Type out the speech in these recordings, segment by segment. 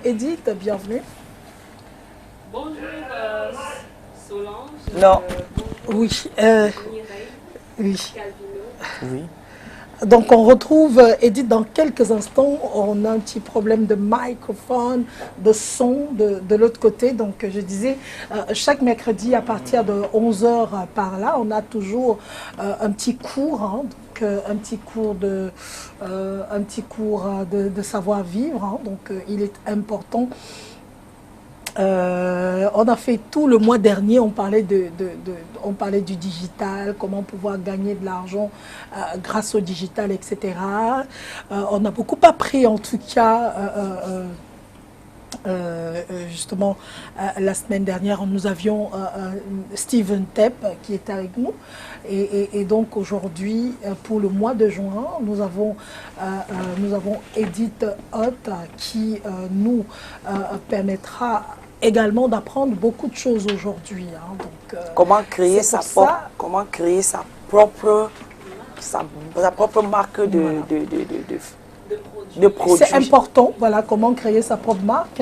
Edith, bienvenue. Bonjour Solange. Non. Oui. Mireille. Oui. Calvino. Oui. Donc on retrouve Edith dans quelques instants. On a un petit problème de microphone, de son de l'autre côté. Donc je disais, chaque mercredi à partir de 11 h par là, on a toujours un petit cours, hein, donc, un petit cours de savoir-vivre. Hein, donc il est important. On a fait tout le mois dernier, on parlait du digital, comment pouvoir gagner de l'argent grâce au digital, etc. On a beaucoup appris en tout cas, justement, la semaine dernière, nous avions Steven Tepp qui était avec nous. Et donc aujourd'hui, pour le mois de juin, nous avons Edith Hott qui nous permettra également d'apprendre beaucoup de choses aujourd'hui. Hein. Donc, comment créer sa propre marque de produits. C'est important, voilà, comment créer sa propre marque,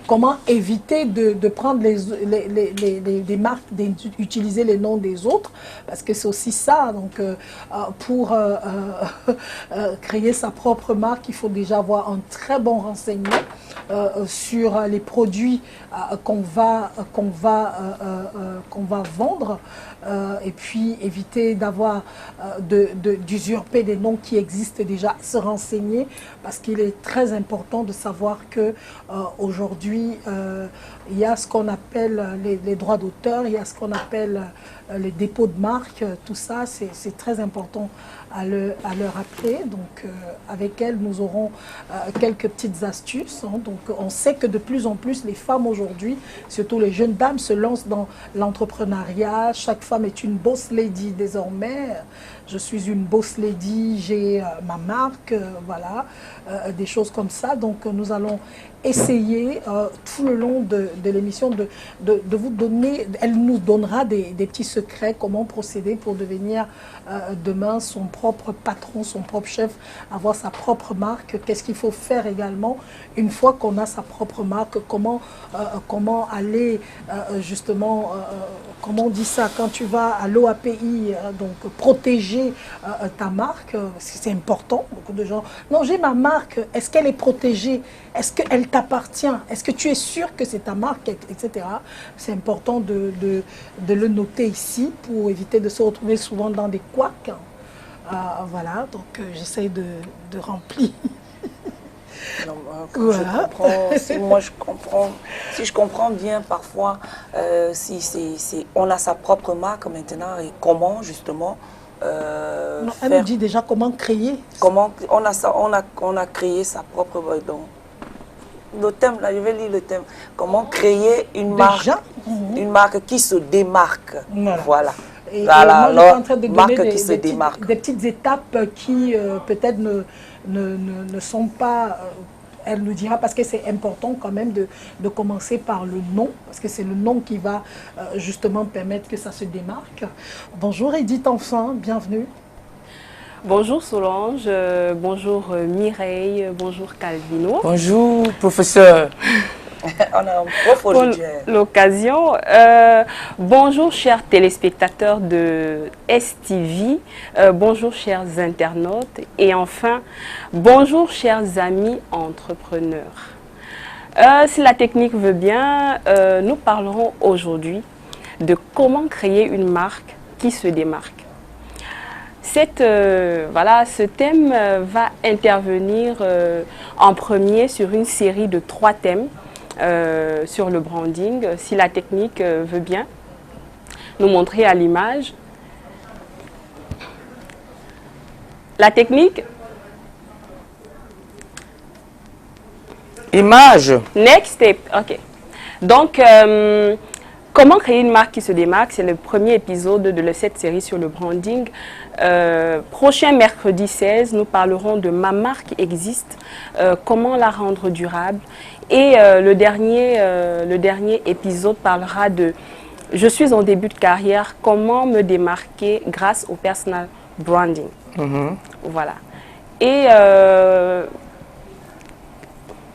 comment éviter de prendre des marques, d'utiliser les noms des autres, parce que c'est aussi ça. Donc, pour créer sa propre marque, il faut déjà avoir un très bon renseignement sur les produits qu'on va vendre, et puis éviter d'usurper des noms qui existent déjà, se renseigner, parce qu'il est très important de savoir que aujourd'hui il y a ce qu'on appelle les droits d'auteur, il y a ce qu'on appelle les dépôts de marque, tout ça c'est très important à le rappeler. Donc avec elle nous aurons quelques petites astuces. Hein. Donc on sait que de plus en plus les femmes aujourd'hui, surtout les jeunes dames, se lancent dans l'entrepreneuriat. Chaque femme est une boss lady désormais. Je suis une boss lady, j'ai ma marque, voilà, des choses comme ça. Donc nous allons essayer tout le long de l'émission de vous donner, elle nous donnera des petits secrets, comment procéder pour devenir demain son propre patron, son propre chef, avoir sa propre marque. Qu'est-ce qu'il faut faire également une fois qu'on a sa propre marque, comment aller justement, comment on dit ça, quand tu vas à l'OAPI, donc protéger ta marque, c'est important. Beaucoup de gens, non, j'ai ma marque, est-ce qu'elle est protégée, est-ce qu'elle t'appartient, est-ce que tu es sûr que c'est ta marque, etc. C'est important de le noter ici pour éviter de se retrouver souvent dans des couacs. Voilà, donc j'essaye de remplir. Non, voilà. Si je comprends bien parfois, on a sa propre marque maintenant, et comment justement non, elle nous dit déjà comment créer. Comment on a créé sa propre. Donc, le thème, là, je vais lire le thème. Comment créer une marque qui se démarque. Voilà. Et voilà, moi, je suis en train de donner des petites étapes qui peut-être ne sont pas... elle nous dira, parce que c'est important quand même de commencer par le nom, parce que c'est le nom qui va justement permettre que ça se démarque. Bonjour Edith, enfin, bienvenue. Bonjour Solange, bonjour Mireille, bonjour Calvino. Bonjour professeur. On a un prof aujourd'hui. L'occasion. Bonjour chers téléspectateurs de STV, bonjour chers internautes et enfin, bonjour chers amis entrepreneurs. Si la technique veut bien, nous parlerons aujourd'hui de comment créer une marque qui se démarque. Ce thème va intervenir en premier sur une série de 3 thèmes. Sur le branding, si la technique veut bien nous montrer à l'image. La technique. Image. Next step. Ok. Donc, comment créer une marque qui se démarque? C'est le premier épisode de cette série sur le branding. Prochain mercredi 16, nous parlerons de Ma marque existe, comment la rendre durable. Et le dernier épisode parlera de Je suis en début de carrière, comment me démarquer grâce au personal branding. Voilà. Et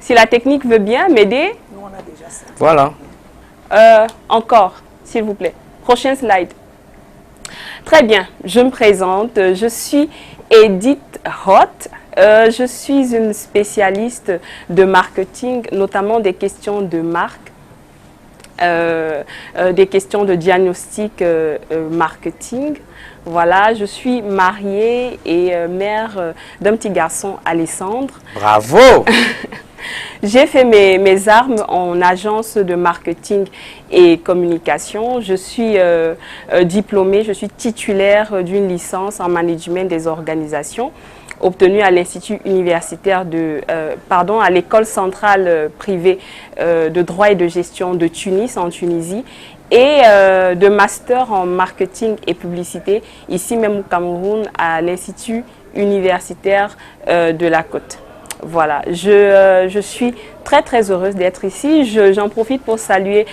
Si la technique veut bien m'aider. Nous, on a déjà ça. Voilà. Encore, s'il vous plaît. Prochain slide. Très bien, je me présente. Je suis Edith Roth. Je suis une spécialiste de marketing, notamment des questions de marque, des questions de diagnostic marketing. Voilà, je suis mariée et mère d'un petit garçon, Alessandre. Bravo! J'ai fait mes armes en agence de marketing et communication. Je suis diplômée, je suis titulaire d'une licence en management des organisations obtenue à l'Institut universitaire à l'école centrale privée de droit et de gestion de Tunis, en Tunisie, et de master en marketing et publicité, ici même au Cameroun, à l'Institut universitaire de la Côte. Voilà, je suis très heureuse d'être ici. J'en profite pour saluer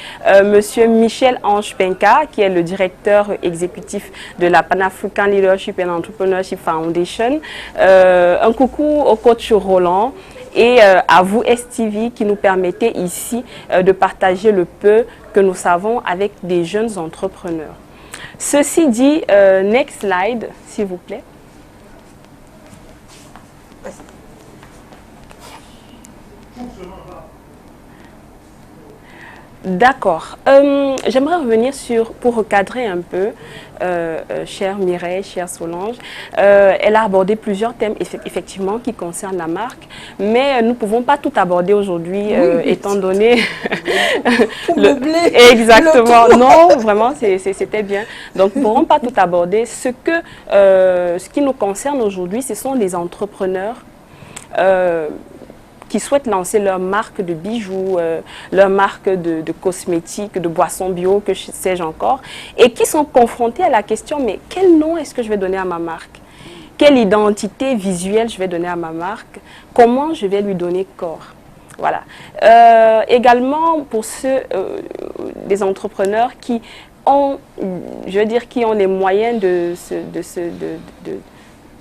Monsieur Michel Ange Penka, qui est le directeur exécutif de la Pan-African Leadership and Entrepreneurship Foundation. Un coucou au coach Roland et à vous STV qui nous permettez ici de partager le peu que nous savons avec des jeunes entrepreneurs. Ceci dit, next slide, s'il vous plaît. D'accord. J'aimerais revenir pour recadrer un peu, chère Mireille, chère Solange. Elle a abordé plusieurs thèmes effectivement qui concernent la marque, mais nous ne pouvons pas tout aborder aujourd'hui, étant donné... Exactement. Non, vraiment, c'était bien. Donc, nous ne pourrons pas tout aborder. Ce qui nous concerne aujourd'hui, ce sont les entrepreneurs qui souhaitent lancer leur marque de bijoux, leur marque de cosmétiques, de boissons bio, que sais-je encore, et qui sont confrontés à la question, mais quel nom est-ce que je vais donner à ma marque? Quelle identité visuelle je vais donner à ma marque? Comment je vais lui donner corps? Voilà. Également, pour ceux des entrepreneurs qui ont, je veux dire, qui ont les moyens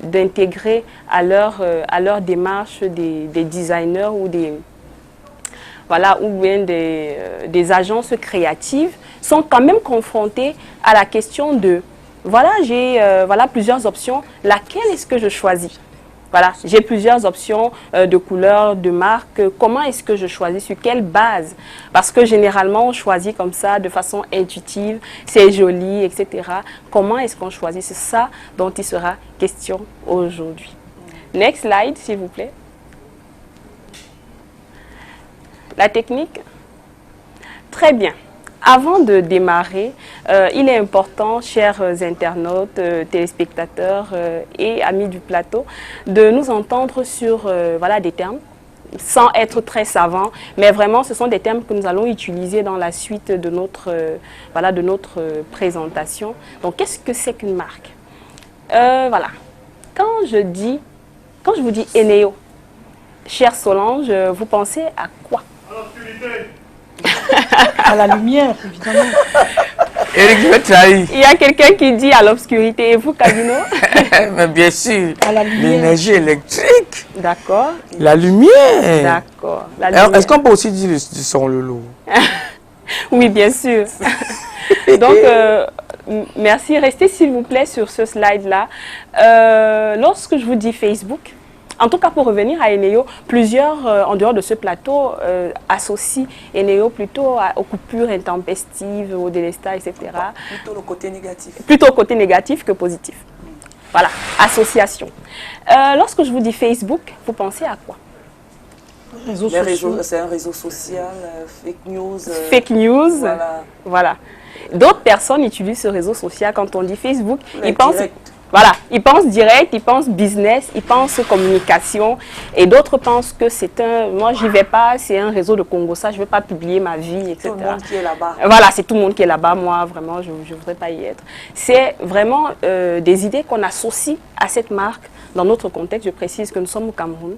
d'intégrer à leur démarche des designers ou bien des agences créatives, sont quand même confrontés à la question de voilà, j'ai plusieurs options, laquelle est-ce que je choisis? Voilà, j'ai plusieurs options de couleurs, de marques. Comment est-ce que je choisis? Sur quelle base? Parce que généralement, on choisit comme ça, de façon intuitive, c'est joli, etc. Comment est-ce qu'on choisit? C'est ça dont il sera question aujourd'hui. Next slide, s'il vous plaît. La technique. Très bien. Avant de démarrer, il est important, chers internautes, téléspectateurs et amis du plateau, de nous entendre sur des termes, sans être très savants, mais vraiment ce sont des termes que nous allons utiliser dans la suite de notre présentation. Donc, qu'est-ce que c'est qu'une marque? Quand je vous dis Eneo, chère Solange, vous pensez à quoi? À la lumière, évidemment. Eric, je vais trahir. Il y a quelqu'un qui dit à l'obscurité. Et vous, Cabino? Mais bien sûr. À la lumière. L'énergie électrique. D'accord. La lumière. D'accord. Est-ce qu'on peut aussi dire du son Lolo? Oui, bien sûr. Donc, merci. Restez s'il vous plaît sur ce slide-là. Lorsque je vous dis Facebook, en tout cas, pour revenir à Eneo, plusieurs, en dehors de ce plateau, associent Eneo plutôt aux coupures intempestives, aux délestats, etc. Plutôt le côté négatif. Plutôt au côté négatif que positif. Voilà, association. Lorsque je vous dis Facebook, vous pensez à quoi? C'est un réseau social, fake news. Fake news, voilà. D'autres personnes utilisent ce réseau social. Quand on dit Facebook, ils pensent... Direct. Voilà, ils pensent direct, ils pensent business, ils pensent communication, et d'autres pensent que c'est moi j'y vais pas, c'est un réseau de Congo, ça je ne vais pas publier ma vie, etc. Tout le monde qui est là-bas. Voilà, c'est tout le monde qui est là-bas, moi vraiment je ne voudrais pas y être. C'est vraiment des idées qu'on associe à cette marque dans notre contexte. Je précise que nous sommes au Cameroun.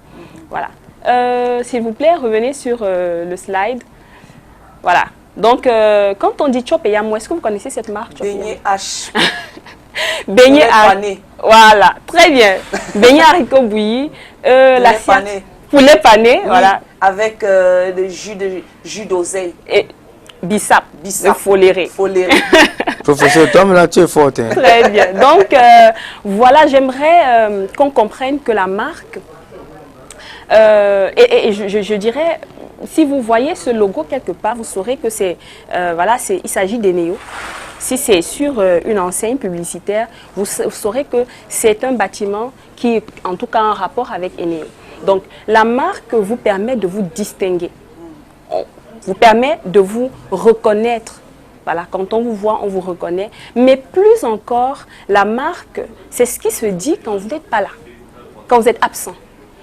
Voilà. S'il vous plaît, revenez sur le slide. Voilà. Donc, quand on dit Chop et Yamo, est-ce que vous connaissez cette marque? Beignet H. Beignet pané. Voilà, très bien. Beignet haricot bouilli. Poulet pané. Poulet pané, Oui. voilà. avec le jus d'oseille. Et bissap, Bissap. de foléré. Foléré. Professeur Tom, là, tu es forte. Hein? Très bien. Donc, voilà, j'aimerais qu'on comprenne que la marque, et je dirais, si vous voyez ce logo quelque part, vous saurez que voilà, il s'agit d'Eneo. Si c'est sur une enseigne publicitaire, vous saurez que c'est un bâtiment qui est en tout cas en rapport avec Eneo. Donc, la marque vous permet de vous distinguer, vous permet de vous reconnaître. Voilà, quand on vous voit, on vous reconnaît. Mais plus encore, la marque, c'est ce qui se dit quand vous n'êtes pas là, quand vous êtes absent.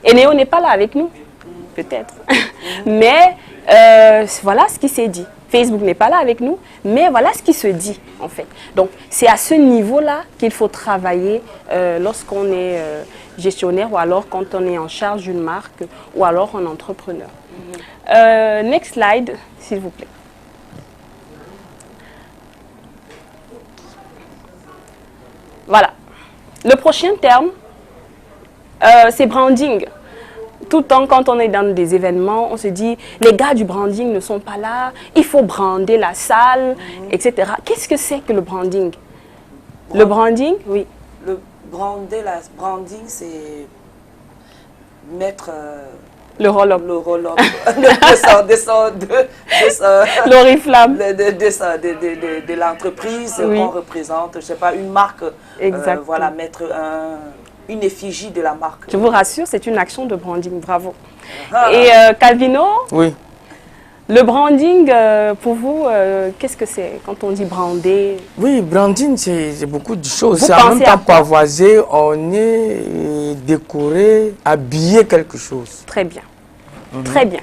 Eneo n'est pas là avec nous, peut-être. Mais voilà ce qui s'est dit. Facebook n'est pas là avec nous, mais voilà ce qui se dit, en fait. Donc, c'est à ce niveau-là qu'il faut travailler lorsqu'on est gestionnaire ou alors quand on est en charge d'une marque ou alors un entrepreneur. Next slide, s'il vous plaît. Voilà. Le prochain terme, c'est branding. Tout le temps, quand on est dans des événements, on se dit, les gars du branding ne sont pas là, il faut brander la salle, etc. Qu'est-ce que c'est que le branding? Le branding, oui. Le branding, c'est mettre le roll-up. Le roll-up. L'oriflamme. De l'entreprise Oui. qu'on représente, je ne sais pas, une marque. Exactement. Voilà, mettre une effigie de la marque. Je vous rassure, c'est une action de branding, bravo. Ah. Et Calvino, Oui. le branding, pour vous, qu'est-ce que c'est quand on dit brander? Oui, branding, c'est beaucoup de choses. Vous C'est en pensez même à temps quoi? pavoiser, orner, décorer, habiller quelque chose. Très bien. Très bien.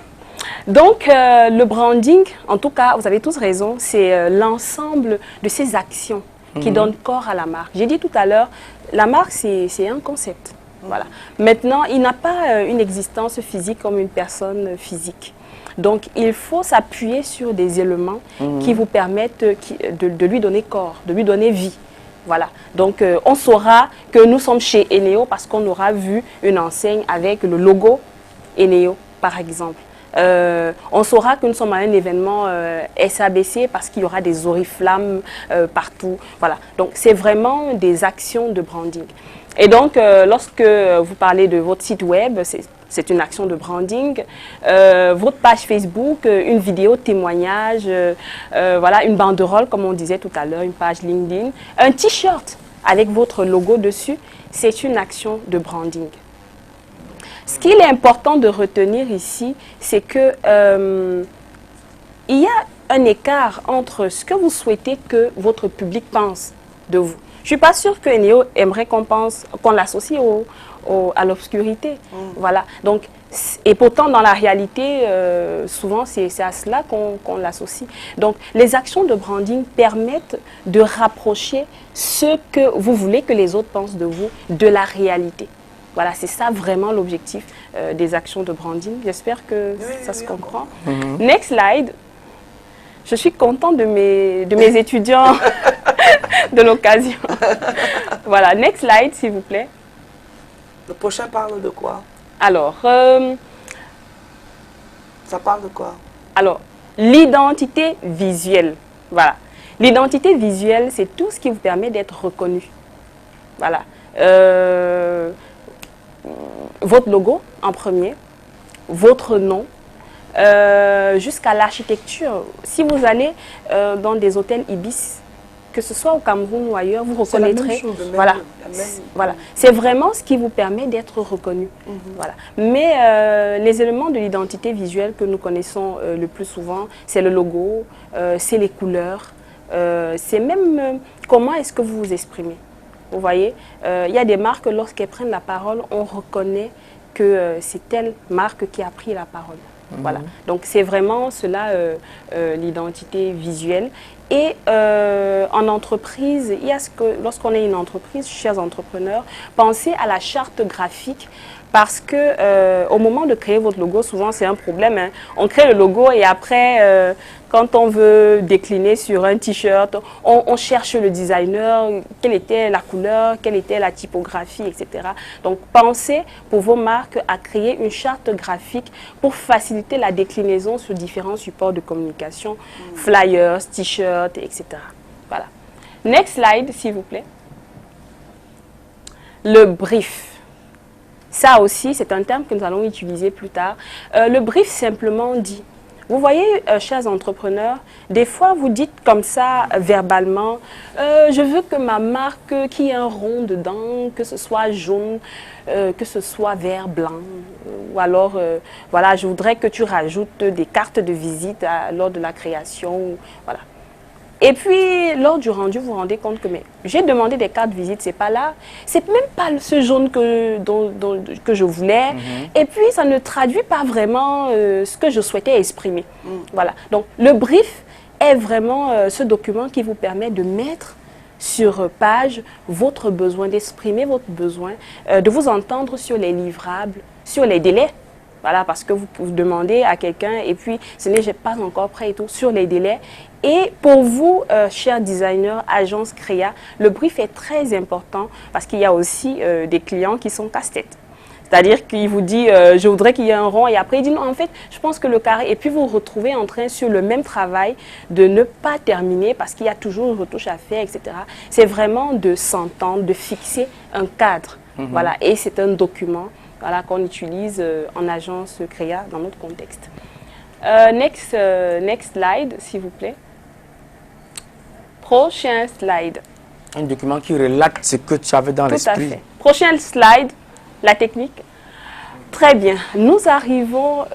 Donc, le branding, en tout cas, vous avez tous raison, c'est l'ensemble de ces actions qui donnent corps à la marque. J'ai dit tout à l'heure, la marque, c'est un concept. Voilà. Maintenant, il n'a pas une existence physique comme une personne physique. Donc, il faut s'appuyer sur des éléments qui vous permettent de lui donner corps, de lui donner vie. Voilà. Donc, on saura que nous sommes chez Eneo parce qu'on aura vu une enseigne avec le logo Eneo, par exemple. On saura que nous sommes à un événement SABC parce qu'il y aura des oriflammes partout. Voilà. Donc, c'est vraiment des actions de branding. Et donc, lorsque vous parlez de votre site web, c'est une action de branding. Votre page Facebook, une vidéo témoignage, voilà, une banderole, comme on disait tout à l'heure, une page LinkedIn, un t-shirt avec votre logo dessus, c'est une action de branding. Ce qu'il est important de retenir ici, c'est que il y a un écart entre ce que vous souhaitez que votre public pense de vous. Je ne suis pas sûre que Eneo aimerait qu'on l'associe à l'obscurité. Voilà. Donc, et pourtant, dans la réalité, souvent, c'est à cela qu'on l'associe. Donc, les actions de branding permettent de rapprocher ce que vous voulez que les autres pensent de vous de la réalité. Voilà, c'est ça vraiment l'objectif des actions de branding. J'espère que ça se comprend. Next slide. Je suis contente de mes étudiants de l'occasion. Voilà, next slide, s'il vous plaît. Le prochain parle de quoi? Alors, ça parle de quoi? Alors, l'identité visuelle. Voilà. L'identité visuelle, c'est tout ce qui vous permet d'être reconnu. Voilà. Votre logo en premier, votre nom, jusqu'à l'architecture. Si vous allez dans des hôtels Ibis, que ce soit au Cameroun ou ailleurs, vous reconnaîtrez. Voilà. Voilà. C'est vraiment ce qui vous permet d'être reconnu. Voilà. Mais les éléments de l'identité visuelle que nous connaissons le plus souvent, c'est le logo, c'est les couleurs, c'est même comment est-ce que vous vous exprimez. Vous voyez, il y a des marques, lorsqu'elles prennent la parole, on reconnaît que c'est telle marque qui a pris la parole. Voilà. Donc, c'est vraiment cela, l'identité visuelle. Et en entreprise, il y a lorsqu'on est une entreprise, chers entrepreneurs, pensez à la charte graphique parce que au moment de créer votre logo, souvent c'est un problème. Hein. On crée le logo et après, quand on veut décliner sur un t-shirt, on cherche le designer, quelle était la couleur, quelle était la typographie, etc. Donc pensez pour vos marques à créer une charte graphique pour faciliter la déclinaison sur différents supports de communication, flyers, t-shirts, etc. Voilà. Next slide, s'il vous plaît. Le brief. Ça aussi, c'est un terme que nous allons utiliser plus tard. Le brief simplement dit, vous voyez, chers entrepreneurs, des fois vous dites comme ça, verbalement, je veux que ma marque, qu'il y ait un rond dedans, que ce soit jaune, que ce soit vert, blanc, ou alors, voilà, je voudrais que tu rajoutes des cartes de visite lors de la création, voilà. Et puis, lors du rendu, vous vous rendez compte que j'ai demandé des cartes de visite, c'est pas là. C'est même pas ce jaune que je voulais. Et puis, ça ne traduit pas vraiment ce que je souhaitais exprimer. Voilà. Donc, le brief est vraiment ce document qui vous permet de mettre sur page votre besoin, d'exprimer votre besoin, de vous entendre sur les livrables, sur les délais. Voilà, parce que vous demandez à quelqu'un et puis ce n'est pas encore prêt et tout, sur les délais. Et pour vous, chers designers, agences créa, le brief est très important parce qu'il y a aussi des clients qui sont casse-tête. C'est-à-dire qu'il vous dit, je voudrais qu'il y ait un rond et après il dit non, en fait, je pense que le carré. Et puis vous vous retrouvez en train sur le même travail de ne pas terminer parce qu'il y a toujours une retouche à faire, etc. C'est vraiment de s'entendre, de fixer un cadre. Voilà, et c'est un document. Voilà, qu'on utilise en agence créa dans notre contexte. Next slide, s'il vous plaît. Prochain slide. Un document qui relate ce que tu avais dans l'esprit. Tout à fait. Prochain slide, la technique. Très bien. Nous arrivons,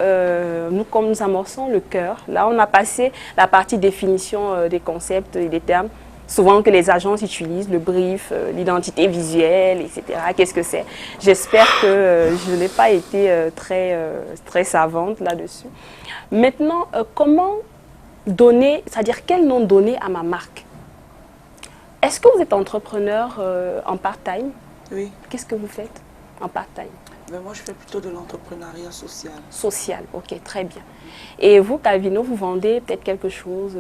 comme nous amorçons le cœur. Là, on a passé la partie définition des concepts et des termes. Souvent que les agences utilisent, le brief, l'identité visuelle, etc. Qu'est-ce que c'est? J'espère que je n'ai pas été très savante là-dessus. Maintenant, comment donner, c'est-à-dire quel nom donner à ma marque? Est-ce que vous êtes entrepreneur en part-time? Oui. Qu'est-ce que vous faites en part-time? Mais moi, je fais plutôt de l'entrepreneuriat social. Social, ok, très bien. Et vous, Calvino, vous vendez peut-être quelque chose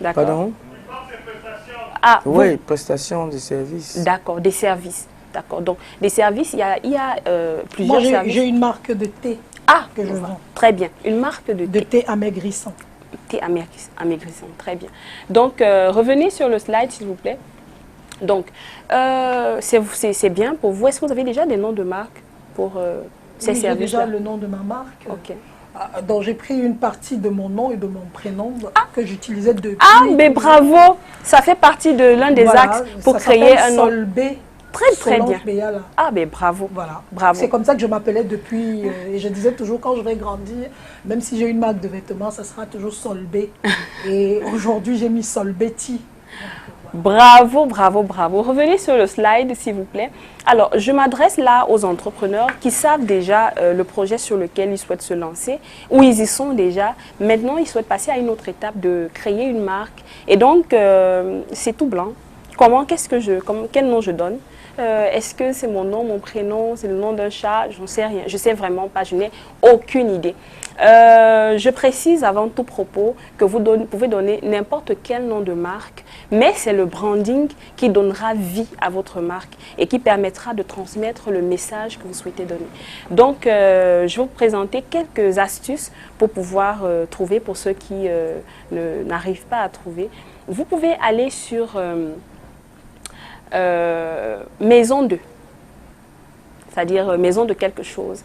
D'accord. Pardon? Ah, oui, prestations de services. D'accord, des services. D'accord. Donc, des services, il y a plusieurs services. J'ai une marque de thé que je vends. Très bien. Une marque de thé. De thé amaigrissant. Thé amaigrissant, très bien. Donc, revenez sur le slide, s'il vous plaît. Donc, c'est bien pour vous. Est-ce que vous avez déjà des noms de marques pour ces services-là? J'ai déjà le nom de ma marque. Ok. Donc j'ai pris une partie de mon nom et de mon prénom que j'utilisais depuis. Ah, mais bravo! Ça fait partie de l'un des axes pour créer un nom. Solbé. Très bien. Béala. Ah, mais bravo. Voilà. Bravo. C'est comme ça que je m'appelais depuis. Et je disais toujours, quand je vais grandir, même si j'ai une marque de vêtements, ça sera toujours Solbé. Et aujourd'hui, j'ai mis Solbeti. Bravo, bravo, bravo. Revenez sur le slide, s'il vous plaît. Alors, je m'adresse là aux entrepreneurs qui savent déjà le projet sur lequel ils souhaitent se lancer, ou ils y sont déjà. Maintenant, ils souhaitent passer à une autre étape de créer une marque. Et donc, c'est tout blanc. Quel nom je donne? Est-ce que c'est mon nom, mon prénom, c'est le nom d'un chat? J'en sais rien. Je ne sais vraiment pas. Je n'ai aucune idée. Je précise avant tout propos que vous pouvez donner n'importe quel nom de marque, mais c'est le branding qui donnera vie à votre marque et qui permettra de transmettre le message que vous souhaitez donner. Donc, je vais vous présenter quelques astuces pour pouvoir trouver, pour ceux qui n'arrivent pas à trouver. Vous pouvez aller sur Maison 2. C'est-à-dire maison de quelque chose.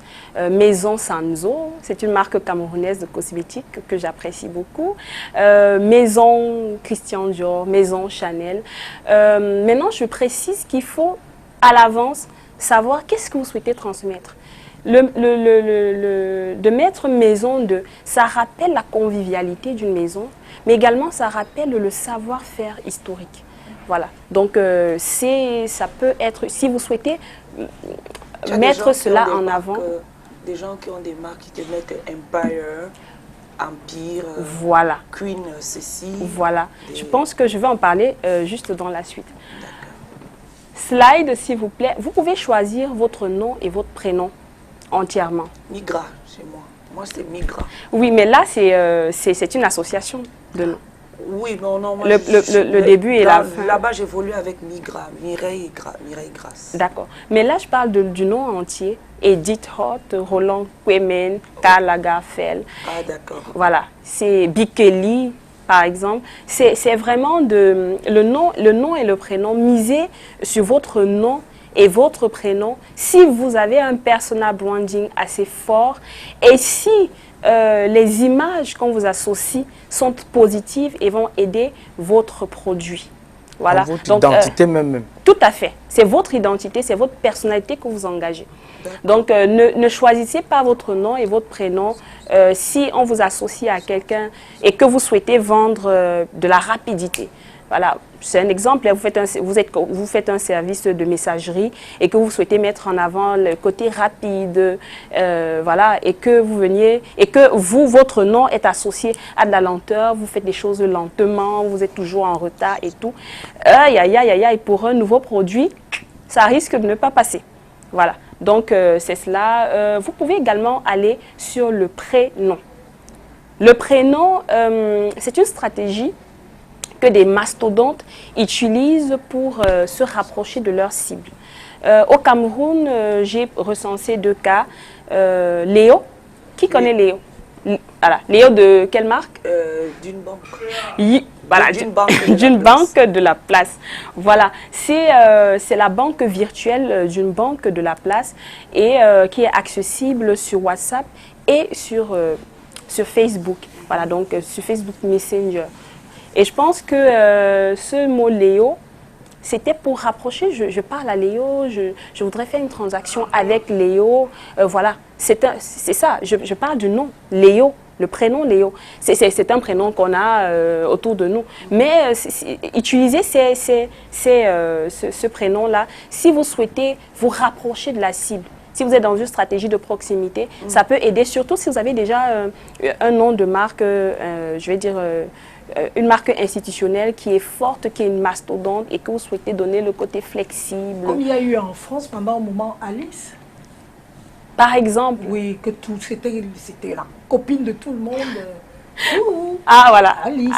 Maison Sanzo, c'est une marque camerounaise de cosmétiques que j'apprécie beaucoup. Maison Christian Dior, Maison Chanel. Maintenant, je précise qu'il faut à l'avance savoir qu'est-ce que vous souhaitez transmettre. De mettre maison 2, ça rappelle la convivialité d'une maison, mais également ça rappelle le savoir-faire historique. Voilà, donc ça peut être, si vous souhaitez mettre cela en avant. Des gens qui ont des marques qui te mettent Empire, Empire, voilà. Queen, ceci. Voilà, je pense que je vais en parler juste dans la suite. slide, s'il vous plaît. Vous pouvez choisir votre nom et votre prénom entièrement. Migra, chez moi. Moi, c'est Migra. Oui, mais là, c'est une association de noms. Oui, non, moi, le début et la fin. Là-bas, j'évolue avec Migra, Mireille Grasse. D'accord. Mais là, je parle du nom entier. Edith Hott, Roland Kwemen, Karl Lagerfeld. Ah, d'accord. Voilà. C'est Bikeli, par exemple. C'est vraiment le nom et le prénom. Misez sur votre nom et votre prénom si vous avez un personal branding assez fort et si les images qu'on vous associe sont positives et vont aider votre produit. Voilà. Votre identité même. Tout à fait. C'est votre identité, c'est votre personnalité que vous engagez. Donc, ne choisissez pas votre nom et votre prénom si on vous associe à quelqu'un et que vous souhaitez vendre de la rapidité. Voilà, c'est un exemple. Vous faites un service de messagerie et que vous souhaitez mettre en avant le côté rapide, voilà, et que votre nom est associé à de la lenteur. Vous faites des choses lentement, vous êtes toujours en retard et tout. Et pour un nouveau produit, ça risque de ne pas passer. Voilà, donc c'est cela. Vous pouvez également aller sur le prénom. Le prénom, c'est une stratégie que des mastodontes utilisent pour se rapprocher de leur cible. Au Cameroun, j'ai recensé 2 cas. Léo, qui connaît Léo? Voilà. Léo de quelle marque? D'une banque. Voilà, d'une banque de la place. Voilà, c'est la banque virtuelle d'une banque de la place et qui est accessible sur WhatsApp et sur Facebook. Voilà, donc sur Facebook Messenger. Et je pense que ce mot Léo, c'était pour rapprocher, je parle à Léo, je voudrais faire une transaction avec Léo. Voilà, c'est ça, je parle du nom, Léo, le prénom Léo. C'est un prénom qu'on a autour de nous. Mais utilisez ce prénom-là si vous souhaitez vous rapprocher de la cible. Si vous êtes dans une stratégie de proximité, ça peut aider, surtout si vous avez déjà un nom de marque, je vais dire... une marque institutionnelle qui est forte, qui est une mastodonte et que vous souhaitez donner le côté flexible. Comme il y a eu en France pendant un moment Alice. Par exemple. Oui, que c'était la copine de tout le monde. Ah voilà,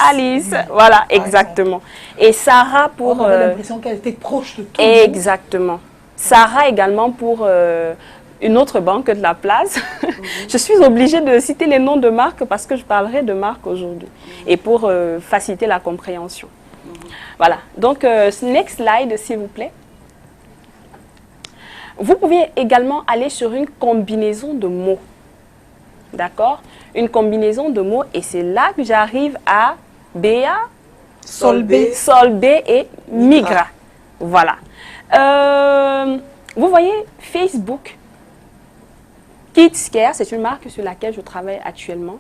Alice. Voilà, exactement. Et Sarah pour... On avait l'impression qu'elle était proche de tout le monde. Exactement. Sarah également pour... une autre banque de la place. Je suis obligée de citer les noms de marques parce que je parlerai de marques aujourd'hui et pour faciliter la compréhension. Voilà, donc next slide s'il vous plaît. Vous pouvez également aller sur une combinaison de mots. D'accord? Une combinaison de mots et c'est là que j'arrive à Béa, Solbé et Migra. Voilà. Vous voyez Facebook. Kids Care, c'est une marque sur laquelle je travaille actuellement.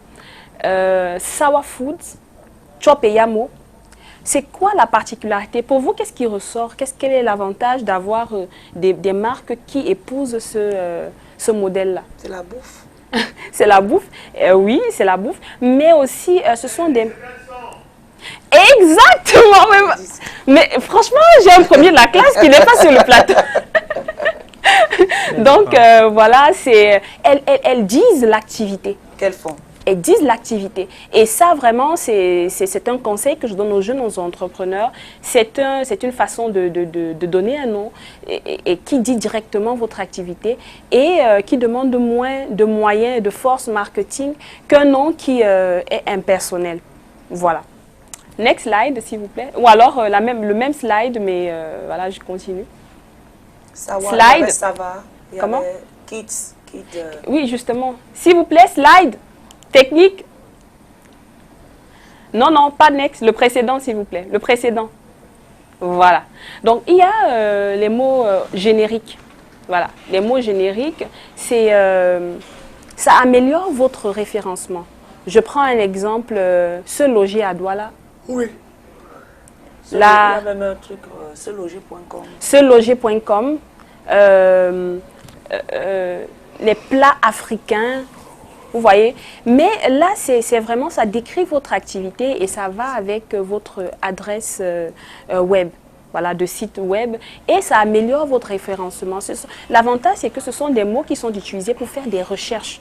Sawa Foods, Chop et Yamo. C'est quoi la particularité? Pour vous, qu'est-ce qui ressort? Quel est l'avantage d'avoir des marques qui épousent ce modèle-là? C'est la bouffe. C'est la bouffe, oui, c'est la bouffe. Mais aussi, ce sont des... Exactement! Mais franchement, j'ai un premier de la classe qui n'est pas sur le plateau. Donc, voilà, elles disent l'activité. Qu'elles font? Elles disent l'activité. Et ça, vraiment, c'est un conseil que je donne aux jeunes, aux entrepreneurs. C'est une façon de donner un nom et qui dit directement votre activité et qui demande moins de moyens et de force marketing qu'un nom qui est impersonnel. Voilà. Next slide, s'il vous plaît. Ou alors, le même slide, mais voilà, je continue. Slide. Ça va. Comment? Kids. Oui, justement. S'il vous plaît, slide. Technique. Non, pas next. Le précédent, s'il vous plaît. Le précédent. Voilà. Donc, il y a les mots génériques. Voilà. Les mots génériques, ça améliore votre référencement. Je prends un exemple. Se loger à Douala. Oui. Il y a même un truc, seloger.com. Seloger.com. Les plats africains, vous voyez. Mais là, c'est vraiment, ça décrit votre activité et ça va avec votre adresse web. voilà, de sites web et ça améliore votre référencement. L'avantage, c'est que ce sont des mots qui sont utilisés pour faire des recherches,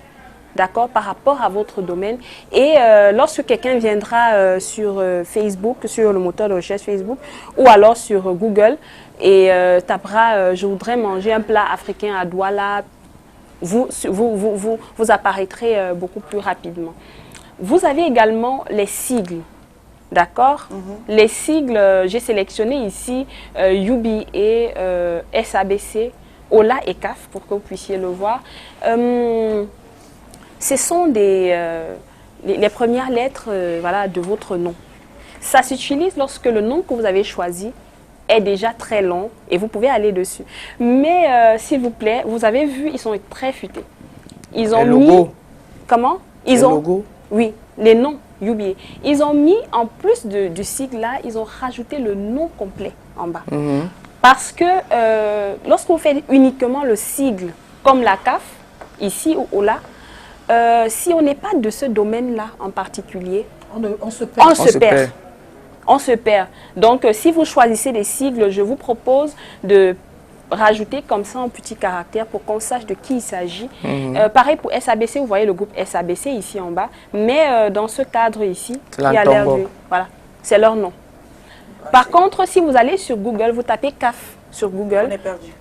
d'accord, par rapport à votre domaine. Et lorsque quelqu'un viendra sur Facebook, sur le moteur de recherche Facebook, ou alors sur Google, et tapera je voudrais manger un plat africain à Douala, vous apparaîtrez beaucoup plus rapidement. Vous avez également les sigles. D'accord. Les sigles, j'ai sélectionné ici UBA, SABC, OLA et CAF pour que vous puissiez le voir. Ce sont les premières lettres voilà, de votre nom. Ça s'utilise lorsque le nom que vous avez choisi est déjà très long et vous pouvez aller dessus. Mais s'il vous plaît, vous avez vu, ils sont très futés. Ils ont mis... Logo. Comment? Ils ont... Logo. Oui, les noms. UBA. Ils ont mis, en plus du sigle là, ils ont rajouté le nom complet en bas. Parce que lorsqu'on fait uniquement le sigle, comme la CAF, ici ou OLA, si on n'est pas de ce domaine-là en particulier, on se perd. On se perd. Donc, si vous choisissez des sigles, je vous propose de rajouter comme ça un petit caractère pour qu'on sache de qui il s'agit. Pareil pour SABC, vous voyez le groupe SABC ici en bas, mais dans ce cadre ici, il y a l'air de... Voilà, c'est leur nom. Par contre, si vous allez sur Google, vous tapez CAF sur Google. On est perdu.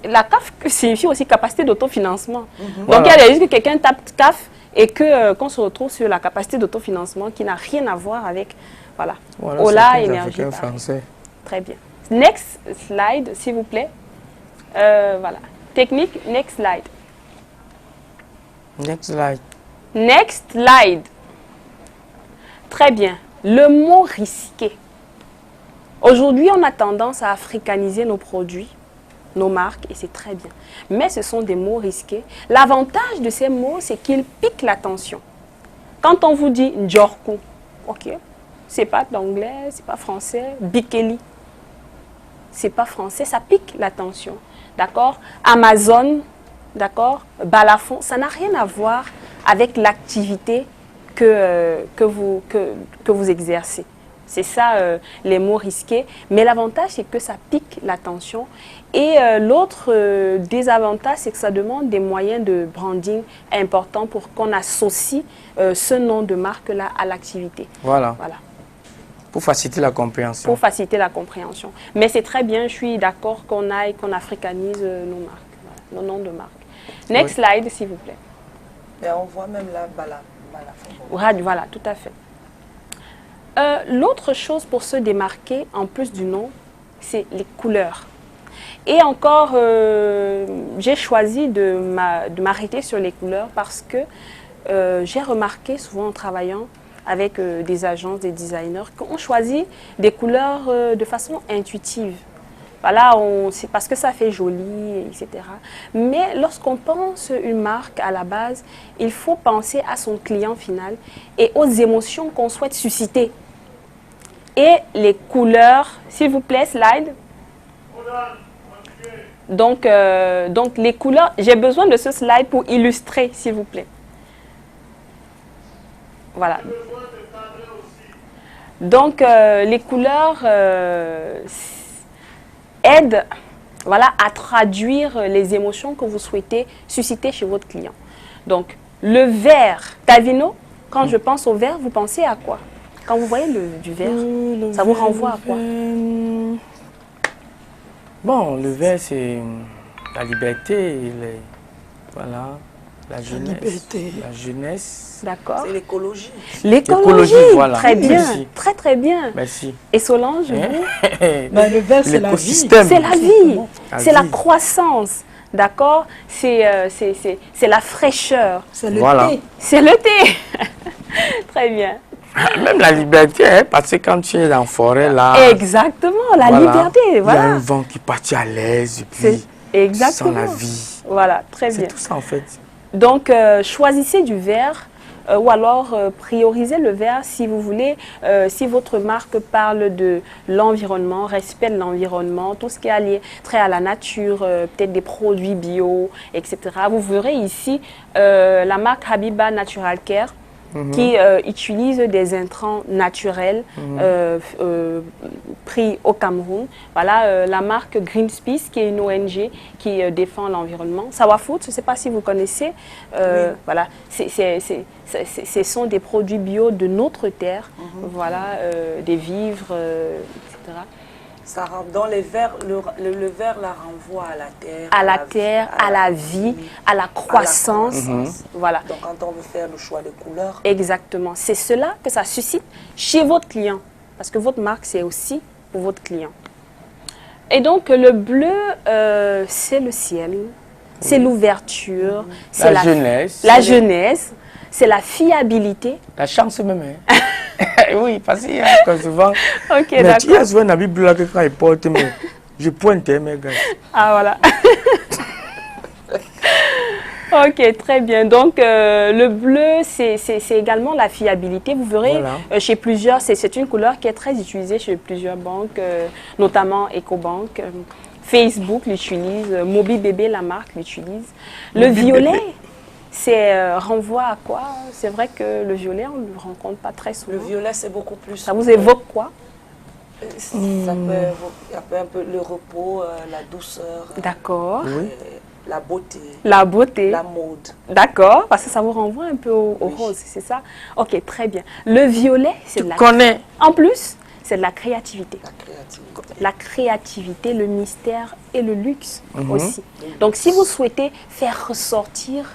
La CAF signifie aussi capacité d'autofinancement. Donc il y a des risques que quelqu'un tape CAF et qu'on se retrouve sur la capacité d'autofinancement qui n'a rien à voir avec, voilà, OLA, énergie. Très bien. Next slide, s'il vous plaît. Voilà. Technique, next slide. Next slide. Next slide. Très bien. Le mot risqué. Aujourd'hui, on a tendance à africaniser nos produits, nos marques, et c'est très bien. Mais ce sont des mots risqués. L'avantage de ces mots, c'est qu'ils piquent l'attention. Quand on vous dit Njorku, ok, c'est pas d'anglais, c'est pas français, Bikeli, c'est pas français, ça pique l'attention, d'accord? Amazon, d'accord? Balafon, ça n'a rien à voir avec l'activité que vous exercez. C'est ça les mots risqués. Mais l'avantage, c'est que ça pique l'attention. Et l'autre désavantage, c'est que ça demande des moyens de branding importants pour qu'on associe ce nom de marque-là à l'activité. Voilà. Voilà. Pour faciliter la compréhension. Pour faciliter la compréhension. Mais c'est très bien, je suis d'accord qu'on africanise nos marques, voilà, nos noms de marques. Next slide, s'il vous plaît. Et on voit même là, Voilà, tout à fait. L'autre chose pour se démarquer, en plus du nom, c'est les couleurs. Et encore, j'ai choisi de m'arrêter sur les couleurs parce que j'ai remarqué souvent en travaillant avec des agences, des designers, qu'on choisit des couleurs de façon intuitive. Voilà, c'est parce que ça fait joli, etc. Mais lorsqu'on pense une marque à la base, il faut penser à son client final et aux émotions qu'on souhaite susciter. Et les couleurs, s'il vous plaît, slide. Donc les couleurs, j'ai besoin de ce slide pour illustrer, s'il vous plaît. Voilà. Donc, les couleurs aident, voilà, à traduire les émotions que vous souhaitez susciter chez votre client. Donc, le vert, Tavino, quand je pense au vert, vous pensez à quoi? Quand vous voyez du vert, ça vous renvoie à quoi? Bon, le vert, c'est la liberté, voilà. La jeunesse. D'accord. C'est l'écologie. L'écologie, voilà. Très bien. Merci. Très, très bien. Merci. Et Solange, vous? Le vert, c'est la vie. C'est la vie. C'est la croissance. D'accord? C'est la fraîcheur. C'est le thé. C'est le thé. Très bien. Même la liberté, hein, parce que quand tu es dans la forêt, là... Exactement, la liberté, voilà. Il y a un vent qui partit à l'aise, et puis exactement. sans la vie. Voilà, très bien. C'est tout ça, en fait. Donc, choisissez du vert ou alors priorisez le vert si vous voulez, si votre marque parle de l'environnement, respect de l'environnement, tout ce qui est lié trait à la nature, peut-être des produits bio, etc. Vous verrez ici la marque Habiba Natural Care. qui utilise des intrants naturels pris au Cameroun. Voilà la marque Greenpeace, qui est une ONG qui défend l'environnement. Sawa Food, je ne sais pas si vous connaissez. Voilà, ce sont des produits bio de notre terre. Voilà, des vivres, etc. Ça rentre dans les verres, le verre la renvoie à la terre. À la terre, à la vie, à la croissance. Voilà. Donc quand on veut faire le choix de couleurs. Exactement. C'est cela que ça suscite chez votre client. Parce que votre marque, c'est aussi pour votre client. Et donc, le bleu, c'est le ciel, c'est l'ouverture, c'est La jeunesse. La jeunesse, c'est la fiabilité. La chance même. Hein. Oui, parce qu'il y a comme souvent. Ok, mais d'accord. il y a souvent un habit bleu là que quand il porte, mais je pointe, mes gars. Ah, voilà. Ok, très bien. Donc, le bleu, c'est également la fiabilité. Vous verrez, Voilà. chez plusieurs, c'est une couleur qui est très utilisée chez plusieurs banques, notamment EcoBank. Facebook l'utilise, MobiBébé, la marque, l'utilise. Le violet, c'est renvoie à quoi? C'est vrai que le violet, on ne le rencontre pas très souvent. Le violet, c'est beaucoup plus. Ça vous évoque quoi? Ça peut évoquer un peu le repos, la douceur. D'accord. La beauté. La beauté. La mode. D'accord, parce que ça vous renvoie un peu au rose, c'est ça? Ok, très bien. Le violet, c'est de la... Connais. En plus, c'est de la créativité. La créativité. La créativité, le mystère et le luxe aussi. Donc, si vous souhaitez faire ressortir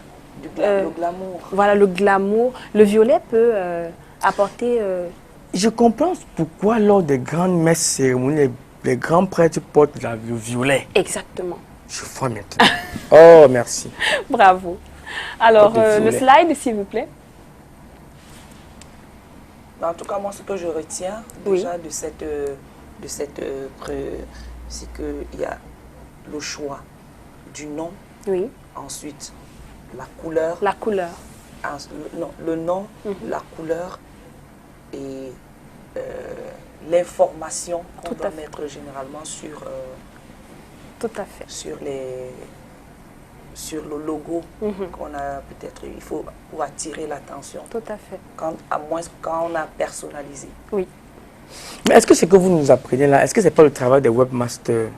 le glamour. Voilà, le glamour, le violet peut apporter... Je comprends pourquoi lors des grandes messes cérémonies, les grands prêtres portent le violet. Exactement. Je vois maintenant. Oh, merci. Bravo. Alors, le violet. slide, s'il vous plaît. En tout cas, moi, ce que je retiens déjà de cette c'est qu'il y a le choix du nom. Oui. Ensuite, la couleur. La couleur. Le nom, la couleur et l'information qu'on doit mettre généralement sur, tout à fait. sur le logo qu'on a peut-être, il faut pour attirer l'attention. Tout à fait. À moins quand on a personnalisé. Oui. Mais est-ce que ce que vous nous apprenez là, est-ce que ce n'est pas le travail des webmasters?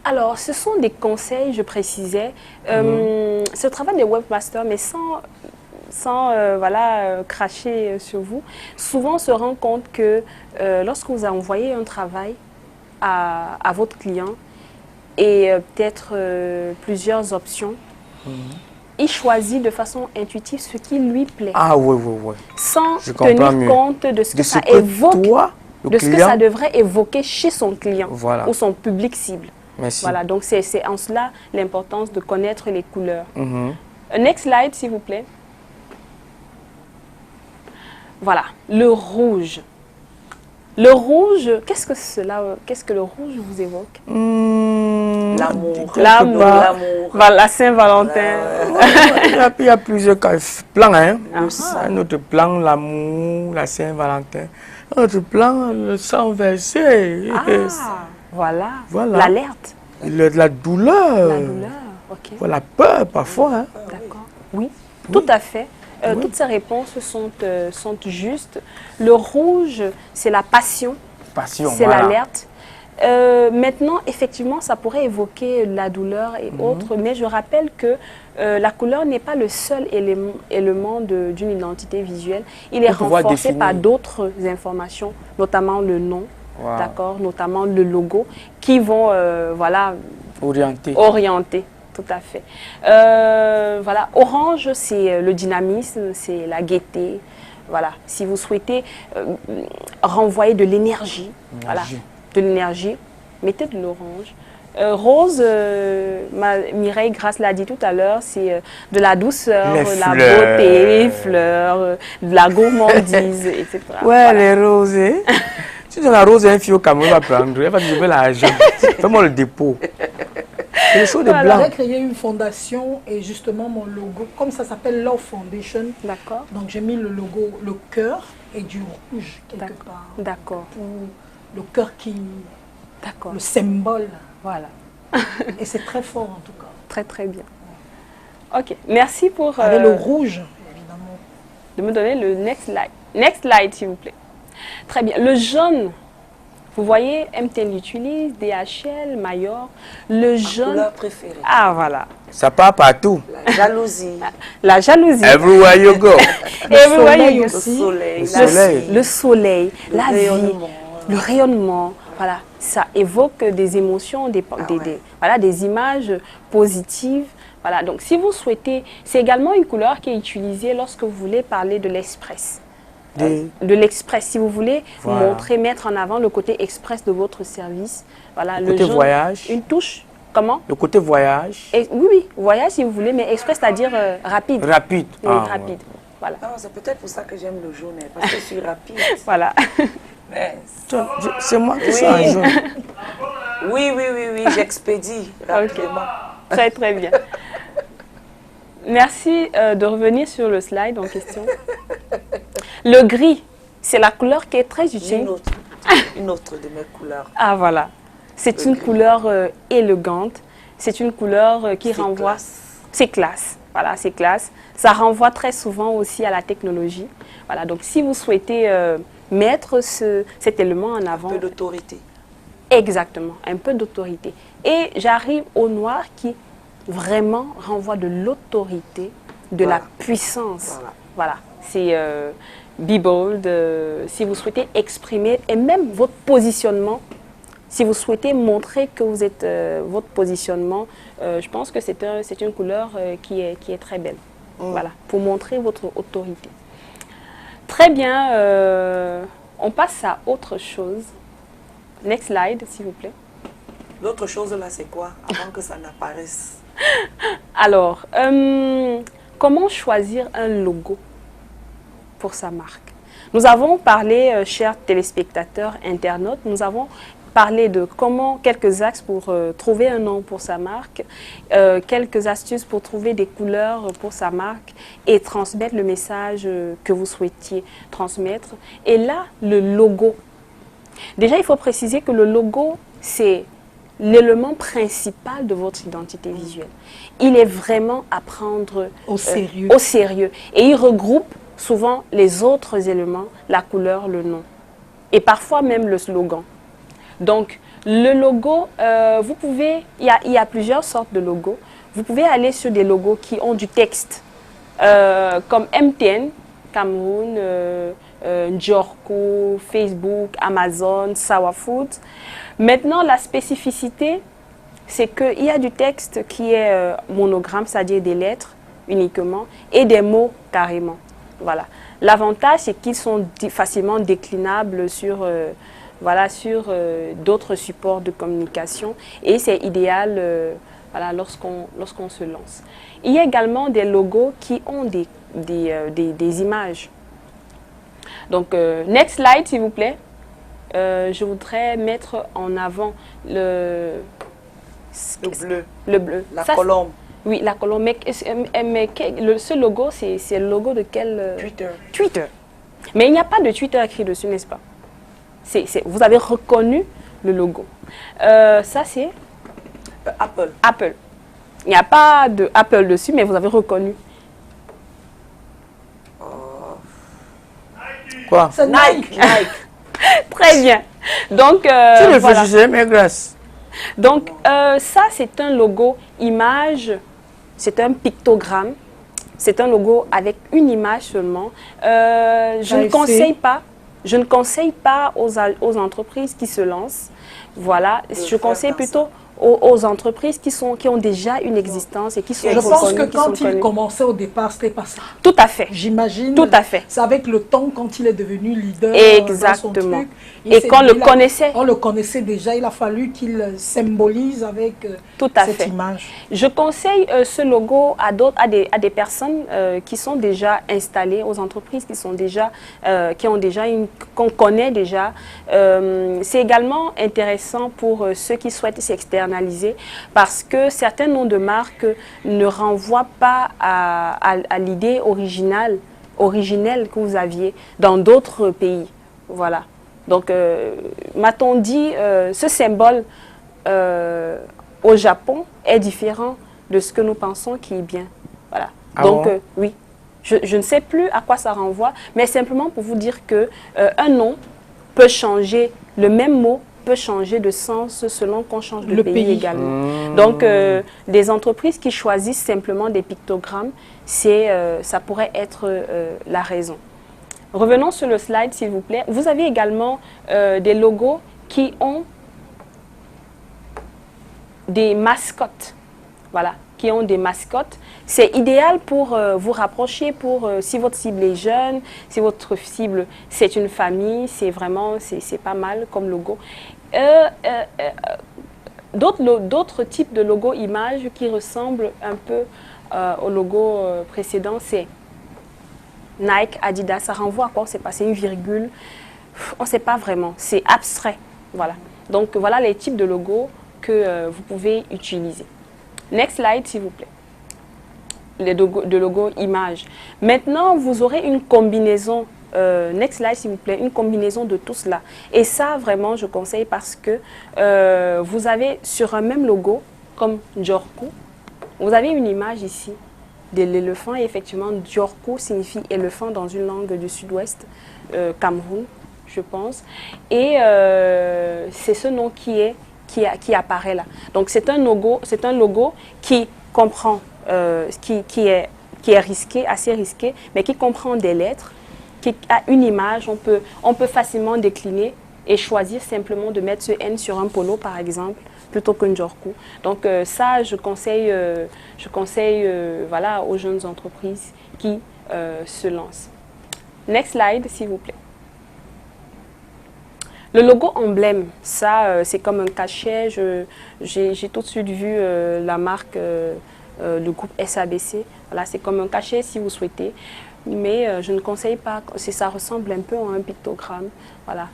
Alors, ce sont des conseils, je précisais. C'est le travail des webmasters, mais sans cracher sur vous. Souvent, on se rend compte que lorsque vous envoyez un travail à votre client et peut-être plusieurs options, il choisit de façon intuitive ce qui lui plaît. Ah oui. Sans tenir compte de ce que ça évoque, de ce que ça devrait évoquer chez son client ou son public cible. Merci. Voilà, donc c'est en cela l'importance de connaître les couleurs. Next slide, s'il vous plaît. Voilà, le rouge. Le rouge, qu'est-ce que le rouge vous évoque? L'amour. Voilà, la Saint-Valentin. Il y a plusieurs plans. Hein? Un autre plan, l'amour, la Saint-Valentin. Un autre plan, le sang versé. Voilà. L'alerte. La douleur. La douleur, ok. La peur parfois. Hein? D'accord. Oui, tout à fait. Toutes ces réponses sont justes. Le rouge, c'est la passion. C'est l'alerte. Maintenant, effectivement, ça pourrait évoquer la douleur et autres, mais je rappelle que la couleur n'est pas le seul élément d'une identité visuelle. Il est renforcé par d'autres informations, notamment le nom, d'accord, notamment le logo, qui vont orienter. Tout à fait. Voilà, orange, c'est le dynamisme, c'est la gaieté. Voilà, si vous souhaitez renvoyer de l'énergie, mettez de l'orange. Rose, Mireille Grasse l'a dit tout à l'heure, c'est de la douceur, la beauté, les fleurs, de la gourmandise, etc. Les roses. Si tu as la rose, un fille au Cameroun va prendre, elle va te lever l'argent. Fais-moi le dépôt. C'est le show de blanc. J'ai créé une fondation et justement mon logo, comme ça s'appelle Love Foundation. D'accord. Donc j'ai mis le logo, le cœur et du rouge quelque part. D'accord. Pour le cœur le symbole. Voilà. Et c'est très fort en tout cas. Très très bien. Ok, merci pour... Avec le rouge, évidemment. de me donner le next slide. Next slide, s'il vous plaît. Très bien. Le jaune, vous voyez, MTN l'utilise, DHL, Mayor. Le jaune. Couleur préférée. Ah, voilà. Ça part partout. La jalousie. La jalousie. Everywhere you go. Everywhere soleil you go. Le soleil. Le soleil. Le soleil, Le la vie, rayonnement. le rayonnement. Voilà, ça évoque des émotions, voilà, des images positives. Voilà, donc si vous souhaitez, c'est également une couleur qui est utilisée lorsque vous voulez parler de l'express. De l'express, si vous voulez Voilà. montrer, mettre en avant le côté express de votre service. Voilà, Le côté jaune, voyage. une touche, comment? Le côté voyage. Et, oui, voyage si vous voulez, mais express, c'est-à-dire rapide. Rapide. Oui, Ah, rapide. Voilà. Non, c'est peut-être pour ça que j'aime le jaune, hein, parce que je suis rapide. Voilà. Mais- C'est moi qui suis un jaune. Oui, j'expédie rapidement. Très, très bien. Merci de revenir sur le slide en question. Le gris, c'est la couleur qui est très J'ai utile. une autre de mes couleurs. Ah voilà, c'est Le une gris. couleur élégante. C'est une couleur qui C'est renvoie... classe. C'est classe. Voilà, c'est classe. Ça renvoie très souvent aussi à la technologie. Voilà, donc si vous souhaitez mettre cet élément en avant... Un peu d'autorité. Exactement, un peu d'autorité. Et j'arrive au noir qui vraiment renvoie de l'autorité, de Voilà. la puissance. Voilà. Voilà, c'est be bold, si vous souhaitez exprimer, et même votre positionnement, si vous souhaitez montrer que vous êtes votre positionnement, je pense que c'est une couleur qui est très belle. Voilà, pour montrer votre autorité. Très bien, on passe à autre chose. Next slide, s'il vous plaît. L'autre chose là, c'est quoi? Avant que ça n'apparaisse. Alors, comment choisir un logo pour sa marque? Nous avons parlé, chers téléspectateurs, internautes, nous avons parlé de quelques axes pour trouver un nom pour sa marque, quelques astuces pour trouver des couleurs pour sa marque et transmettre le message que vous souhaitiez transmettre. Et là, le logo. Déjà, il faut préciser que le logo, c'est l'élément principal de votre identité visuelle. Il est vraiment à prendre Au sérieux. au sérieux. Et il regroupe souvent les autres éléments, la couleur, le nom. Et parfois même le slogan. Donc, le logo, il y a plusieurs sortes de logos. Vous pouvez aller sur des logos qui ont du texte, comme MTN, Cameroun, Njorko, Facebook, Amazon, Sawa Food. Maintenant, la spécificité, c'est qu'il y a du texte qui est monogramme, c'est-à-dire des lettres uniquement, et des mots carrément. Voilà. L'avantage, c'est qu'ils sont facilement déclinables sur, d'autres supports de communication, et c'est idéal lorsqu'on se lance. Il y a également des logos qui ont des images. Donc, next slide, s'il vous plaît. Je voudrais mettre en avant le bleu. Le bleu. La Ça, colombe. oui, la colombe. Mais ce logo, c'est le logo de quel Twitter. Twitter. Mais il n'y a pas de Twitter écrit dessus, n'est-ce pas? Vous avez reconnu le logo. Ça, c'est Apple. Apple. Il n'y a pas de Apple dessus, mais vous avez reconnu. Quoi? C'est Nike. Très bien. Donc, Tu voilà. réfléchissais, mais grâce. Donc, ça, c'est un logo image, c'est un pictogramme, c'est un logo avec une image seulement. Je ne conseille pas aux entreprises qui se lancent. Voilà, je conseille plutôt aux entreprises qui ont déjà une existence et qui sont Je pense que reconnues, qui sont quand il connues. commençait au départ, c'était pas ça. Tout à fait. J'imagine. Tout à fait. C'est avec le temps, quand il est devenu leader. Exactement. Dans son truc, Et qu'on le connaissait. On le connaissait déjà. Il a fallu qu'il symbolise avec Tout à cette fait. image. Je conseille ce logo à des personnes qui sont déjà installées, aux entreprises qu'on connaît déjà. C'est également intéressant pour ceux qui souhaitent s'externaliser parce que certains noms de marques ne renvoient pas à l'idée originelle que vous aviez dans d'autres pays. Voilà. Donc, m'a-t-on dit, ce symbole au Japon est différent de ce que nous pensons qui est bien. Voilà. Ah Donc, bon? oui. Je ne sais plus à quoi ça renvoie, mais simplement pour vous dire que un nom peut changer, le même mot peut changer de sens selon qu'on change de pays également. Donc, des entreprises qui choisissent simplement des pictogrammes, ça pourrait être la raison. Revenons sur le slide, s'il vous plaît. Vous avez également des logos qui ont des mascottes. Voilà, qui ont des mascottes. C'est idéal pour vous rapprocher, pour si votre cible est jeune, si votre cible c'est une famille, c'est vraiment, c'est pas mal comme logo. D'autres types de logos images qui ressemblent un peu au logo précédent, c'est Nike, Adidas, ça renvoie à quoi? On ne sait pas, c'est une virgule, on ne sait pas vraiment, c'est abstrait. Voilà. Donc voilà les types de logos que vous pouvez utiliser. Next slide, s'il vous plaît. Les logos images. Maintenant, vous aurez une combinaison. Next slide, s'il vous plaît, une combinaison de tout cela. Et ça, vraiment, je conseille parce que vous avez sur un même logo, comme Djorkou, vous avez une image ici de l'éléphant. Et effectivement, Djorkou signifie éléphant dans une langue du sud-ouest, Cameroun, je pense. Et c'est ce nom qui apparaît là. Donc, c'est un logo qui comprend, qui est risqué, assez risqué, mais qui comprend des lettres, qui a une image. On peut facilement décliner et choisir simplement de mettre ce N sur un polo, par exemple, plutôt qu'un Djorkou. Donc, ça, je conseille voilà, aux jeunes entreprises qui se lancent. Next slide, s'il vous plaît. Le logo emblème, ça, c'est comme un cachet. J'ai tout de suite vu la marque, le groupe SABC. Voilà, c'est comme un cachet si vous souhaitez. Mais je ne conseille pas, ça ressemble un peu à un pictogramme. Voilà.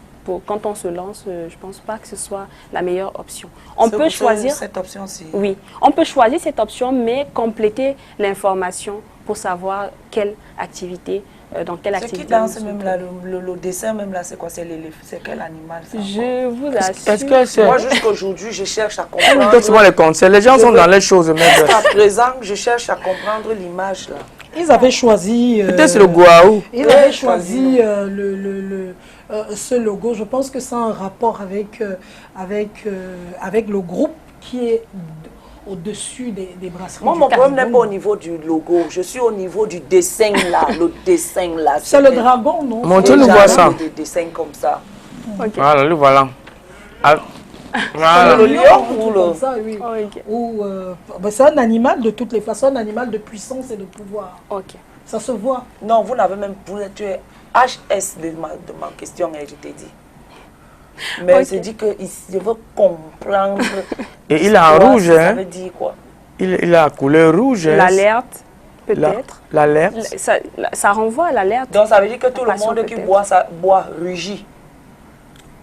Quand on se lance, je ne pense pas que ce soit la meilleure option. On peut choisir cette option-ci. Oui, on peut choisir cette option, mais compléter l'information pour savoir quelle activité. Dans quelle activité? Ce qui danse même là, le dessin même là, c'est quoi? C'est quel animal ça? Je vous assure. Est-ce que c'est... Moi, jusqu'aujourd'hui, je cherche à comprendre. Peut-être les conseils. Les gens sont dans les choses. Jusqu'à présent, je cherche à comprendre l'image là. Ils avaient choisi... Peut-être c'est le Guaou. Ils avaient choisi ce logo. Je pense que c'est un rapport avec le groupe qui est au-dessus des brasseries. Moi, mon problème n'est pas au niveau du logo. Je suis au niveau du dessin là. Le dessin là. C'est le dragon, non? Montrez-nous voir ça. Des dessins comme ça. Okay. Voilà, le voilà. Voilà. Le lion ou le... Ça, oui. Oh, okay. C'est un animal de toutes les façons, un animal de puissance et de pouvoir. Ok. Ça se voit. Non, vous n'avez même... Tu es HS de ma question, je t'ai dit. Mais okay. C'est dit que je veux comprendre. Et il est en rouge, hein? Ça veut dire quoi? Il a la couleur rouge. L'alerte, peut-être. L'alerte. Ça renvoie à l'alerte. Donc ça veut dire que tout le monde qui boit, ça boit rugit.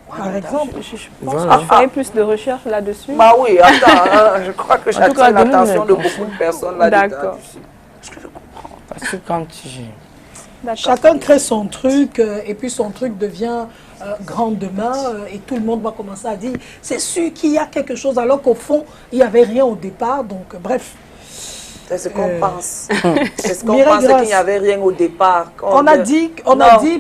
Par exemple, je pense que je ferai plus de recherches là-dessus. Bah oui, attends, je crois que j'attire l'attention de beaucoup de personnes là-dedans. D'accord. Est-ce que je comprends? Parce que quand chacun crée son truc et puis son truc devient grand demain et tout le monde va commencer à dire c'est sûr qu'il y a quelque chose alors qu'au fond il n'y avait rien au départ. Donc bref. C'est ce qu'on pense. C'est ce qu'on pense qu'il n'y avait rien au départ. On a dit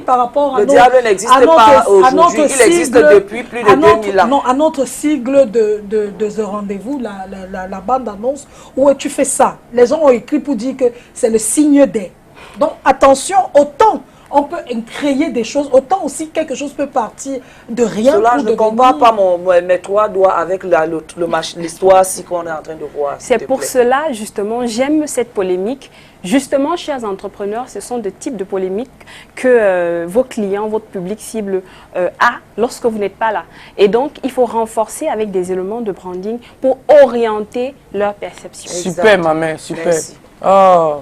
par rapport à le diable n'existe pas aujourd'hui, il existe depuis plus de 2000 ans. Non, à notre sigle de The Rendez-vous, la bande-annonce, où tu fais ça. Les gens ont écrit pour dire que c'est le signe des. Donc attention, autant on peut créer des choses, autant aussi quelque chose peut partir de rien. Cela, je ne compare pas mes 3 doigts avec l'histoire si qu'on est en train de voir. C'est pour cela, justement, j'aime cette polémique. Justement, chers entrepreneurs, ce sont des types de polémiques que vos clients, votre public cible a lorsque vous n'êtes pas là. Et donc, il faut renforcer avec des éléments de branding pour orienter leur perception. Super, ma mère, super. Merci. Oh.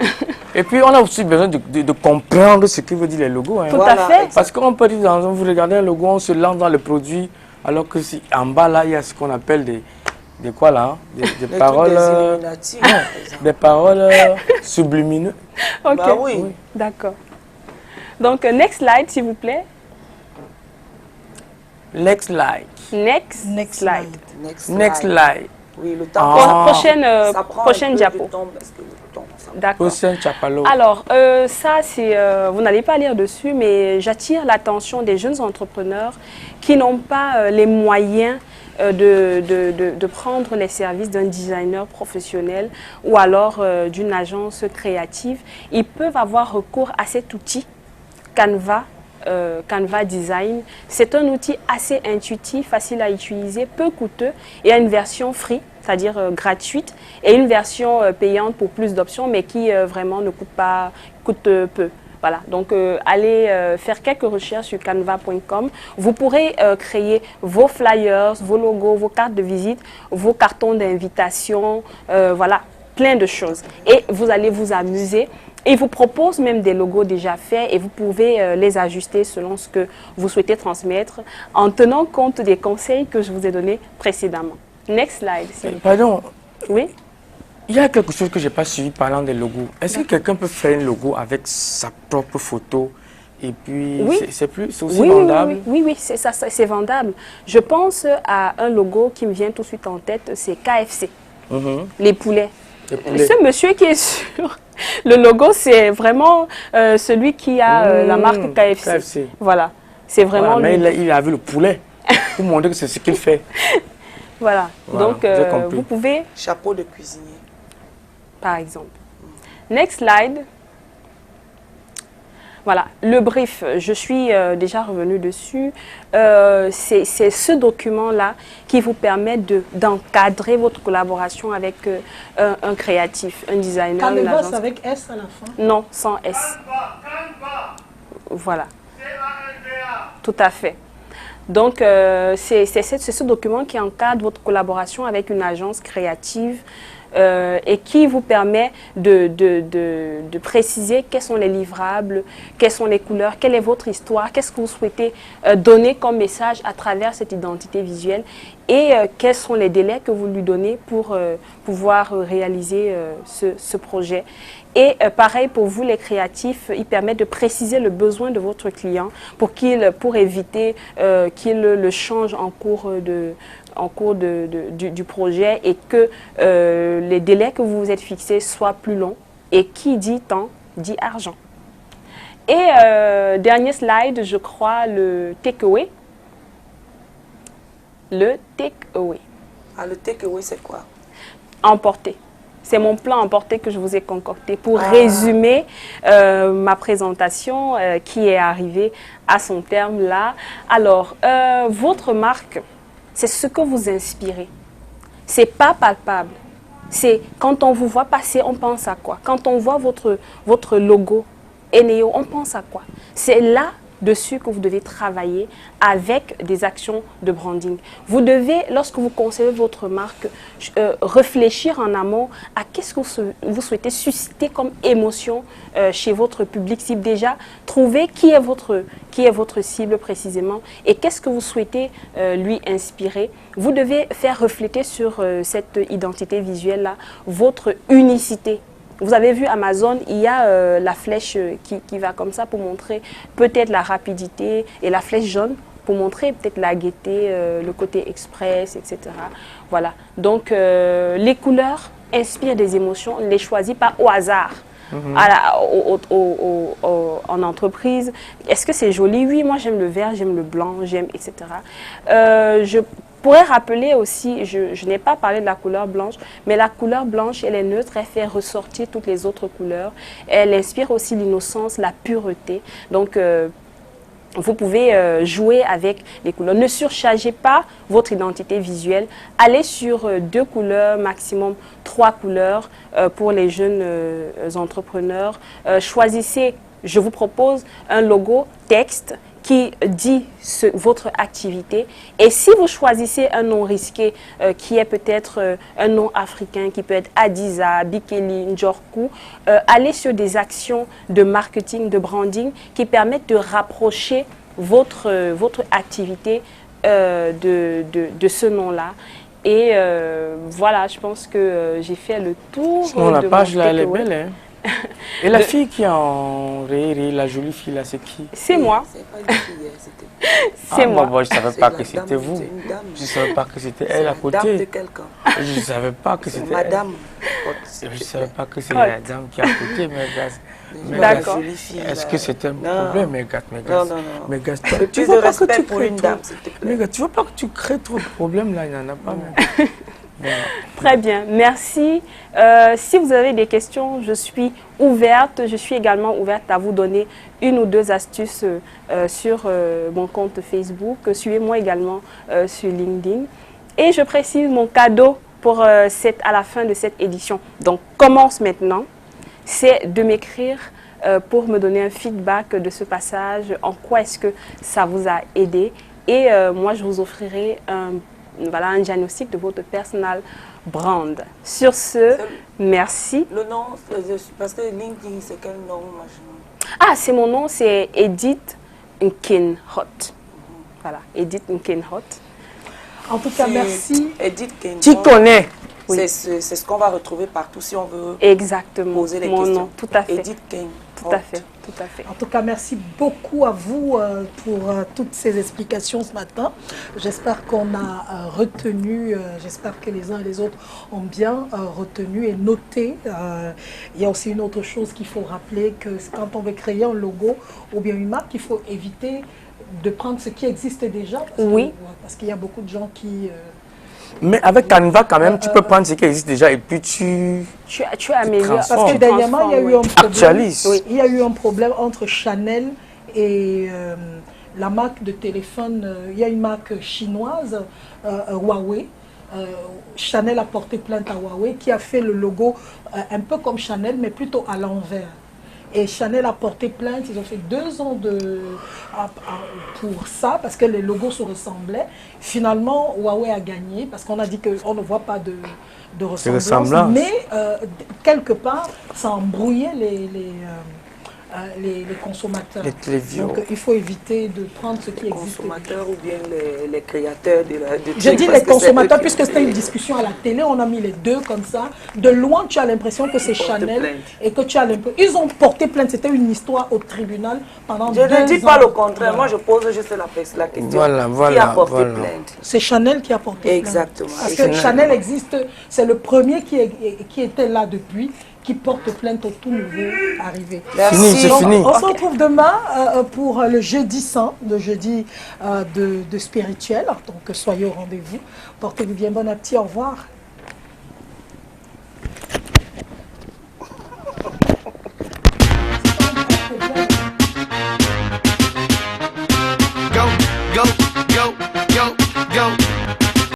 Et puis on a aussi besoin de comprendre ce que veut dire les logos. Hein. Tout à fait. Parce qu'on peut dire, vous regardez un logo, on se lance dans le produit, alors que si en bas là, il y a ce qu'on appelle des quoi là, des paroles, des paroles sublimineuses. Ok, bah oui. D'accord. Donc next slide s'il vous plaît. Next slide. Next slide. Next slide. Oui, le temps. Prochaine diapo. D'accord. Hussein Chapalo. Alors, ça, c'est, vous n'allez pas lire dessus, mais j'attire l'attention des jeunes entrepreneurs qui n'ont pas les moyens de prendre les services d'un designer professionnel ou alors d'une agence créative. Ils peuvent avoir recours à cet outil Canva. Canva Design. C'est un outil assez intuitif, facile à utiliser, peu coûteux et a une version free, c'est-à-dire gratuite, et une version payante pour plus d'options, mais qui vraiment ne coûte peu. Voilà, donc allez faire quelques recherches sur canva.com. Vous pourrez créer vos flyers, vos logos, vos cartes de visite, vos cartons d'invitation, voilà, plein de choses. Et vous allez vous amuser. Il vous propose même des logos déjà faits et vous pouvez les ajuster selon ce que vous souhaitez transmettre en tenant compte des conseils que je vous ai donnés précédemment. Next slide. Pardon. Oui. Il y a quelque chose que je n'ai pas suivi parlant des logos. Est-ce que quelqu'un peut faire un logo avec sa propre photo et puis oui. c'est aussi vendable? Oui, c'est ça, c'est vendable. Je pense à un logo qui me vient tout de suite en tête, c'est KFC, les poulets. Ce monsieur qui est sur le logo, c'est vraiment celui qui a la marque KFC. Voilà, c'est vraiment voilà, mais il a vu le poulet pour montrer que c'est ce qu'il fait. Voilà, donc vous pouvez... Chapeau de cuisinier. Par exemple. Next slide. Voilà, le brief, je suis déjà revenue dessus. C'est ce document-là qui vous permet d'encadrer votre collaboration avec un créatif, un designer. Canvas avec S à la fin? Non, sans S. Voilà. Tout à fait. Donc, c'est ce document qui encadre votre collaboration avec une agence créative et qui vous permet de préciser quels sont les livrables, quelles sont les couleurs, quelle est votre histoire, qu'est-ce que vous souhaitez donner comme message à travers cette identité visuelle et quels sont les délais que vous lui donnez pour pouvoir réaliser ce projet. Et pareil pour vous les créatifs, il permet de préciser le besoin de votre client pour éviter qu'il le change en cours du projet et que les délais que vous vous êtes fixés soient plus longs. Et qui dit temps, dit argent. Et dernier slide, je crois, le takeaway. Le takeaway. Ah, le takeaway, c'est quoi? Emporter. C'est mon plan emporté que je vous ai concocté pour résumer ma présentation qui est arrivée à son terme là. Alors, votre marque, c'est ce que vous inspirez. C'est pas palpable. C'est quand on vous voit passer, on pense à quoi? Quand on voit votre logo Eneo, on pense à quoi? C'est là-dessus que vous devez travailler avec des actions de branding. Vous devez, lorsque vous concevez votre marque, réfléchir en amont à qu'est-ce que vous souhaitez susciter comme émotion chez votre public cible. Déjà, trouver qui est votre cible précisément et qu'est-ce que vous souhaitez lui inspirer. Vous devez faire refléter sur cette identité visuelle-là votre unicité. Vous avez vu Amazon, il y a la flèche qui va comme ça pour montrer peut-être la rapidité et la flèche jaune pour montrer peut-être la gaieté, le côté express, etc. Voilà. Donc, les couleurs inspirent des émotions, on ne les choisit pas au hasard. En entreprise. Est-ce que c'est joli? Oui, moi j'aime le vert, j'aime le blanc, j'aime, etc. Je pourrais rappeler aussi, je n'ai pas parlé de la couleur blanche, mais la couleur blanche, elle est neutre, elle fait ressortir toutes les autres couleurs. Elle inspire aussi l'innocence, la pureté. Donc, vous pouvez jouer avec les couleurs. Ne surchargez pas votre identité visuelle. Allez sur 2 couleurs, maximum 3 couleurs pour les jeunes entrepreneurs. Choisissez, je vous propose un logo texte qui dit votre activité. Et si vous choisissez un nom risqué qui est peut-être un nom africain, qui peut être Adiza, Bikeli, Njorku, allez sur des actions de marketing, de branding qui permettent de rapprocher votre activité de ce nom-là. Et voilà, je pense que j'ai fait le tour. Sinon, la page là, elle est belle, hein? Et la fille qui est en ré, la jolie fille là, c'est qui? C'est moi. C'est pas une fille, c'était... C'est moi. Moi, je ne savais pas que dame, c'était vous. c'est une dame. Je ne savais pas que c'était elle à C'est la dame de côté. quelqu'un. Je ne savais pas que c'était elle. Madame. Je ne savais pas que c'est la dame qui est à côté, mais D'accord. est-ce que c'est un problème, mes gars? Non. Mais gars, Tu veux respect pour une dame, s'il te plaît. Mais gars, tu ne veux pas que tu crées trop de problèmes là, il n'y en a pas même. Voilà. Très bien, merci. Si vous avez des questions, je suis ouverte. Je suis également ouverte à vous donner une ou deux astuces sur mon compte Facebook. Suivez-moi également sur LinkedIn. Et je précise mon cadeau pour à la fin de cette édition. Donc, commence maintenant. C'est de m'écrire pour me donner un feedback de ce passage. En quoi est-ce que ça vous a aidé? Et moi, je vous offrirai un diagnostic de votre personal brand. Sur ce, merci. Le nom, parce que LinkedIn, c'est quel nom? Ah, c'est mon nom, c'est Edith Nkenhot. Voilà, Edith Nkenhot. En tout cas, merci. Edith Nkenhot. Tu connais? Oui. C'est ce qu'on va retrouver partout si on veut Exactement. poser les mon questions. nom, tout à fait. Edith Nkenhot. Tout à fait. Tout à fait. En tout cas, merci beaucoup à vous pour toutes ces explications ce matin. J'espère qu'on a retenu, j'espère que les uns et les autres ont bien retenu et noté. Il y a aussi une autre chose qu'il faut rappeler, que quand on veut créer un logo ou bien une marque, il faut éviter de prendre ce qui existe déjà. Parce qu'il y a beaucoup de gens qui... Mais avec Canva, quand même, tu peux prendre ce qui existe déjà et puis tu améliores. Parce que dernièrement, il y a eu un problème. Actualise. Oui, il y a eu un problème entre Chanel et la marque de téléphone. Il y a une marque chinoise, Huawei. Chanel a porté plainte à Huawei qui a fait le logo un peu comme Chanel, mais plutôt à l'envers. Et Chanel a porté plainte, ils ont fait 2 ans pour ça, parce que les logos se ressemblaient. Finalement, Huawei a gagné, parce qu'on a dit qu'on ne voit pas de ressemblance. Mais quelque part, ça embrouillait les consommateurs. Les télévisions. Donc il faut éviter de prendre ce qui les existe. Consommateurs ou bien les créateurs de Je dis les consommateurs puisque c'était une discussion à la télé, on a mis les deux comme ça. De loin, tu as l'impression que c'est Chanel et que tu as l'impression... Ils ont porté plainte, c'était une histoire au tribunal pendant 2 ans. Je ne dis pas le contraire, moi je pose juste la question. Qui a porté plainte? C'est Chanel qui a porté plainte. Exactement. Parce que Chanel existe, c'est le premier qui était là depuis, qui porte plainte au tout nouveau arrivé. Fini, c'est fini. On se retrouve demain pour le jeudi saint, le jeudi de spirituel. Donc soyez au rendez-vous. Portez-vous bien, bon appétit, au revoir.